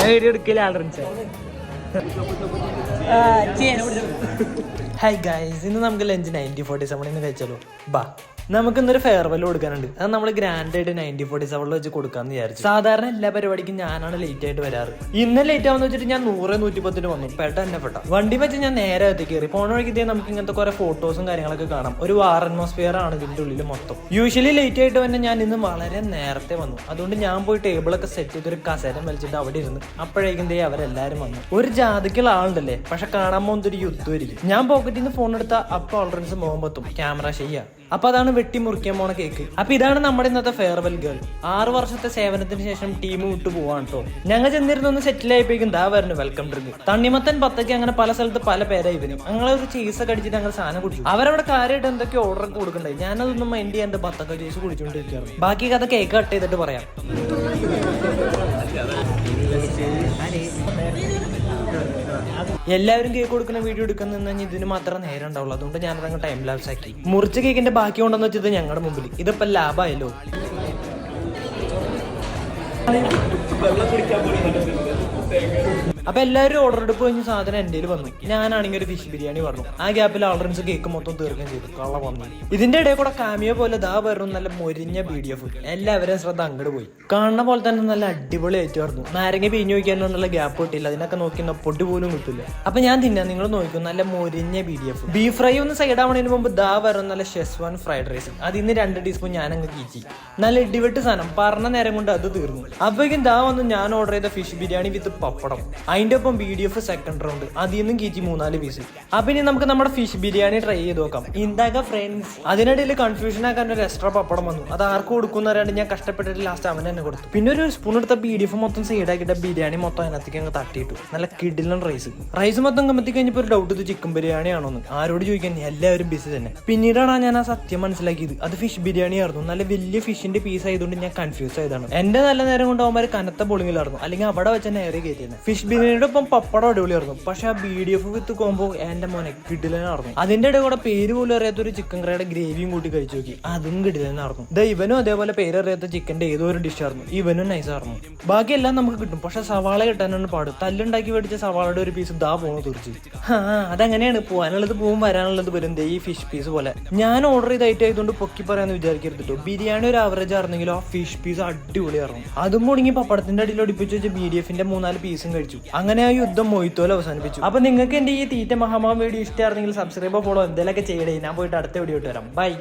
Video എടുക്കില്ല ആൾറൻസ്. Hi guys, ഇന്ന് നമുക്ക് ലഞ്ച് 9047 കഴിച്ചാലോ? ബാ, നമുക്കിന്നൊരു ഫെയർവെൽ കൊടുക്കാനുണ്ട്. അത് നമ്മൾ ഗ്രാൻഡ് ആയിട്ട് 9047 വെച്ച് കൊടുക്കാന്ന് വിചാരിച്ചു. സാധാരണ എല്ലാ പരിപാടിക്കും ഞാനാണ് ലേറ്റ് ആയിട്ട് വരാറ്. ഇന്ന് ലേറ്റ് ആവുന്ന വെച്ചിട്ട് ഞാൻ 100-110 വന്നു. പെട്ട വണ്ടി വെച്ച് ഞാൻ നേരെ എത്തി കയറി. പോണ വഴിക്ക് നമുക്ക് ഇങ്ങനത്തെ കുറെ ഫോട്ടോസും കാര്യങ്ങളൊക്കെ കാണാം. ഒരു വാർ അറ്റ്മോസ്ഫിയർ ആണ് ഇതിന്റെ ഉള്ളിൽ മൊത്തം. യൂഷ്വലി ലേറ്റ് ആയിട്ട് തന്നെ ഞാൻ ഇന്ന് വളരെ നേരത്തെ വന്നു. അതുകൊണ്ട് ഞാൻ പോയി ടേബിളൊക്കെ സെറ്റ് ചെയ്തൊരു കസേര വലിച്ചിട്ട് അവിടെ ഇരുന്ന് അപ്പോഴേക്കും അവരെല്ലാരും വന്നു. ഒരു ജാതിക്കുള്ള ആളുണ്ടല്ലേ, പക്ഷെ കാണാൻ പോകുന്ന ഒരു യുദ്ധമായിരിക്കും. ഞാൻ പോക്കറ്റിൽ നിന്ന് ഫോൺ എടുത്ത അപ്പൊ ഓൾറൻസ് പോകുമ്പോത്തും ക്യാമറ ചെയ്യാ. അപ്പൊ അതാണ് വെട്ടി മുറിക്കാൻ പോണ കേക്ക്. അപ്പൊ ഇതാണ് നമ്മുടെ ഇന്നത്തെ ഫെയർവെൽ ഗേൾ. 6 വർഷത്തെ സേവനത്തിന് ശേഷം ടീം വിട്ടു പോവാണ് കേട്ടോ. ഞങ്ങൾ ചെന്നിരുന്നൊന്ന് സെറ്റിൽ ആയിപ്പോയിക്കും ദാ വരുന്നു വെൽക്കം ഡ്രിങ്ക്. തണ്ണിമത്തൻ പത്തയ്ക്ക് അങ്ങനെ പല സ്ഥലത്ത് പല പേരായി വരും. ഞങ്ങൾ ഒരു ചീസൊക്കെ അടിച്ചിട്ട് ഞങ്ങൾ സാധനം കുടിച്ചു. അവരവിടെ കാര്യമായിട്ട് എന്തൊക്കെ ഓർഡർ ഒക്കെ കൊടുക്കണ്ടായി. ഞാനതൊന്നും മൈൻഡ് ചെയ്യാണ്ട് ബത്തക്ക ജ്യൂസ് കുടിച്ചുകൊണ്ടിരിക്കുകയാണ്. ബാക്കി കഥ കേക്ക് കട്ട് ചെയ്തിട്ട് പറയാം. എല്ലാവരും കേക്ക് കൊടുക്കുന്ന വീഡിയോ എടുക്കുന്ന ഇതിന് മാത്രം നേരം ഉണ്ടാവുള്ളൂ. അതുകൊണ്ട് ഞാനതങ്ങ് ടൈം ലാപ്സ് ആക്കി. മുറിച്ച കേക്കിന്റെ ബാക്കി കൊണ്ടെന്ന് വെച്ചത് ഞങ്ങളുടെ മുമ്പിൽ. ഇതിപ്പോ ലാഭമായല്ലോ. അപ്പൊ എല്ലാവരും ഓർഡർ എടുപ്പ് കഴിഞ്ഞ് സാധനം എന്റെ വന്നു. ഞാനാണെങ്കിൽ ഒരു ഫിഷ് ബിരിയാണി പറഞ്ഞു. ആ ഗ്യാപ്പിൽ ഓൾറൻസ് കേക്ക് മൊത്തം തീർക്കുകയും ചെയ്തു. കള്ള വന്നു. ഇതിന്റെ ഇടയിൽ കൂടെ കാമിയോ പോലെ ദാ പറഞ്ഞു നല്ല മൊരിഞ്ഞ PDF. എല്ലാവരും ശ്രദ്ധ അങ്ങോട്ട് പോയി. കാണുന്ന പോലെ തന്നെ നല്ല അടിപൊളി ആയിട്ട് പറഞ്ഞു. നാരങ്ങ പിഞ്ഞു വയ്ക്കാനുള്ള ഗ്യാപ്പ് കിട്ടില്ല. അതിനൊക്കെ നോക്കി പൊടി പോലും കിട്ടില്ല. അപ്പൊ ഞാൻ തിന്നാ, നിങ്ങൾ നോക്കും നല്ല മൊരിഞ്ഞ PDF. ബീഫ് ഫ്രൈ ഒന്ന് സൈഡ് ആവണതിന് മുമ്പ് ദാ വരുന്ന നല്ല ഷെസ്വാൻ ഫ്രൈഡ് റൈസ്. അതിന്ന് 2 ടീസ്പൂൺ ഞാനങ്ങ് കീച്ചി. നല്ല ഇടിവെട്ട് സാധനം. പറഞ്ഞ നേരം കൊണ്ട് അത് തീർന്നു. അപ്പോഴേക്കും ദാ വന്നു ഞാൻ ഓർഡർ ചെയ്ത ഫിഷ് ബിരിയാണി വിത്ത് പപ്പടം. അതിന്റെ ഒപ്പം PDF സെക്കൻഡ് റൗണ്ട്. അതിൽ നിന്നും കീച്ചി 3-4 പീസ്. അപ്പൊ ഇനി നമുക്ക് നമ്മുടെ ഫിഷ് ബിരിയാണി ട്രൈ ചെയ്ത് നോക്കാം. ഇന്താക ഫ്രണ്ട്സ്. അതിനിടയിൽ കൺഫ്യൂഷൻ ആക്കാൻ ഒരു എക്സ്ട്രാ പപ്പടം വന്നു. അത് ആർക്ക് കൊടുക്കുന്ന അറിയാണ്ട് ഞാൻ കഷ്ടപ്പെട്ടിട്ട് ലാസ്റ്റ് അവൻ തന്നെ കൊടുത്തു. പിന്നെ ഒരു സ്പൂൺ എടുത്ത PDF മൊത്തം സൈഡാക്കിയിട്ട് ബിരിയാണി മൊത്തം അതിനകത്തേക്ക് അങ്ങ് തട്ടിയിട്ടു. നല്ല കിടിലൻ റൈസ് മൊത്തം കമ്പത്തി കഴിഞ്ഞപ്പോൾ ഒരു ഡൗട്ട്, ഇത് ചിക്കൻ ബിരിയാണി ആണോന്ന്. ആരോട് ചോദിക്കാൻ, എല്ലാവരും ബിസി തന്നെ. പിന്നീടാണ് ഞാൻ ആ സത്യം മനസ്സിലാക്കിയത്. അത് ഫിഷ് ബിരിയാണി ആയിരുന്നു. നല്ല വലിയ ഫിഷിന്റെ പീസ് ആയതുകൊണ്ട് ഞാൻ കൺഫ്യൂസ് ആയതാണ്. എന്റെ നല്ല നേരം കൊണ്ട് അവന്മാർ കനത്ത ബോളിങ്ങിലായിരുന്നു. അല്ലെങ്കിൽ അവിടെ വെച്ച നേരെ കയറ്റിയത്. ഫിഷ് ബിരിയാണിയുടെ ഒപ്പം പപ്പടം അടിപൊളിയായിരുന്നു. പക്ഷെ ആ BDF വിത്ത് കോമ്പോ എന്റെ മോനെ കിടിലനായിരുന്നു. അതിന്റെ ഇടയിൽ കൂടെ പേര് പോലും അറിയാത്ത ഒരു ചിക്കൻ കറിയുടെ ഗ്രേവിയും കൂട്ടി കഴിച്ചു നോക്കി. അതും കിടിലനായിരുന്നു. ഇവനും അതേപോലെ പേര് അറിയാത്ത ചിക്കന്റെ ഏതോ ഒരു ഡിഷായിരുന്നു. ഇവനും നൈസായിരുന്നു. ബാക്കിയെല്ലാം നമുക്ക് കിട്ടും, പക്ഷെ സവാള കിട്ടാനാണ് പാട്. തല്ലുണ്ടാക്കി മേടിച്ച സവാളയുടെ ഒരു പീസ് ദാ പോണു തീർച്ചു. അതങ്ങനെയാണ്, പോകാനുള്ളത് പോവും, വരാനുള്ളത് വരും. ഈ ഫിഷ് പീസ് പോലെ ഞാൻ ഓർഡർ ചെയ്ത ഐറ്റം ആയതുകൊണ്ട് പൊക്കി പറയാന്ന് വിചാരിക്കരുത്. ബിരിയാണി ഒരു ആവറേജ് ആയിരുന്നെങ്കിലും ആ ഫിഷ് പീസ് അടിപൊളിയായിരുന്നു. അതും മുടങ്ങി പപ്പടത്തിന്റെ അടിയിൽ ഒടിപ്പിച്ച് വെച്ച് BDFന്റെ 3-4 പീസും കഴിച്ചു. അങ്ങനെ ആ യുദ്ധം മൊയ്ത്തോലെ അവസാനിപ്പിച്ചു. അപ്പൊ നിങ്ങൾക്ക് എന്റെ ഈ തീറ്റ മഹാമാ വീഡിയോ ഇഷ്ടമായിരുന്നെങ്കിൽ സബ്സ്ക്രൈബ്, ഫോളോ എന്തെങ്കിലുമൊക്കെ ചെയ്യണേ. ഞാൻ പോയിട്ട് അടുത്ത വീഡിയോ ഇട്ട് വരാം. ബൈ.